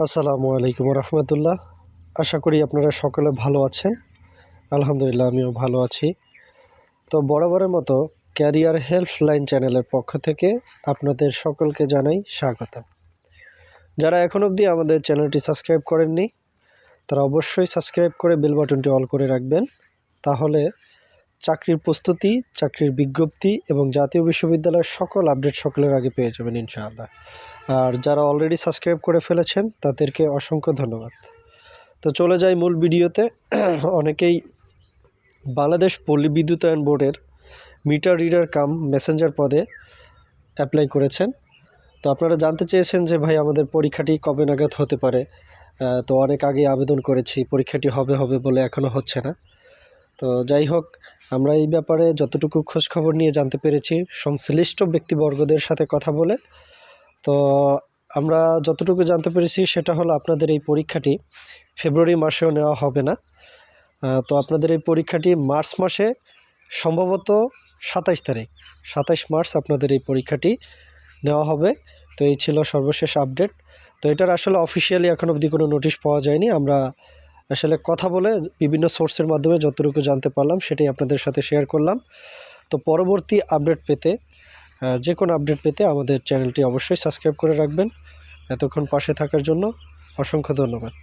আসসালামু আলাইকুম রহমতুল্লাহ। আশা করি আপনারা সকলে ভালো আছেন। আলহামদুলিল্লাহ আমিও ভালো আছি। তো বরাবরের মতো ক্যারিয়ার হেল্পলাইন চ্যানেলের পক্ষ থেকে আপনাদের সকলকে জানাই স্বাগত। যারা এখন অবধি আমাদের চ্যানেলটি সাবস্ক্রাইব করেননি তারা অবশ্যই সাবস্ক্রাইব করে বেল বাটনটি অল করে রাখবেন। তাহলে চাকরির প্রস্তুতি, চাকরির বিজ্ঞপ্তি এবং জাতীয় বিশ্ববিদ্যালয়ের সকল আপডেট সকলের আগে পেয়ে যাবেন ইনশাআল্লাহ। আর যারা অলরেডি সাবস্ক্রাইব করে ফেলেছেন তাদেরকে অসংখ্য ধন্যবাদ। তো চলে যাই মূল ভিডিওতে। অনেকেই বাংলাদেশ পল্লী বিদ্যুতায়ন বোর্ডের মিটার রিডার কাম মেসেঞ্জার পদে অ্যাপ্লাই করেছেন। তো আপনারা জানতে চেয়েছেন যে ভাই আমাদের পরীক্ষাটি কবে নাগাদ হতে পারে। তো অনেক আগে আবেদন করেছি, পরীক্ষাটি হবে বলে এখনও হচ্ছে না। তো যাই হোক, আমরা এই ব্যাপারে যতটুকু খোঁজখবর নিয়ে জানতে পেরেছি সংশ্লিষ্ট ব্যক্তিবর্গদের সাথে কথা বলে, তো আমরা যতটুকু জানতে পেরেছি সেটা হলো আপনাদের এই পরীক্ষাটি ফেব্রুয়ারি মাসেও নেওয়া হবে না। তো আপনাদের এই পরীক্ষাটি মার্চ মাসে সম্ভবত 27 মার্চ আপনাদের এই পরীক্ষাটি নেওয়া হবে। তো এই ছিল সর্বশেষ আপডেট। তো এটার আসলে অফিসিয়ালি এখন অবধি কোনো নোটিশ পাওয়া যায়নি। আমরা আসলে কথা বলে বিভিন্ন সোর্সের মাধ্যমে যতটুকু জানতে পারলাম সেটাই আপনাদের সাথে শেয়ার করলাম। তো পরবর্তী আপডেট পেতে, যে কোনো আপডেট পেতে আমাদের চ্যানেলটি অবশ্যই সাবস্ক্রাইব করে রাখবেন। এতক্ষণ পাশে থাকার জন্য অসংখ্য ধন্যবাদ।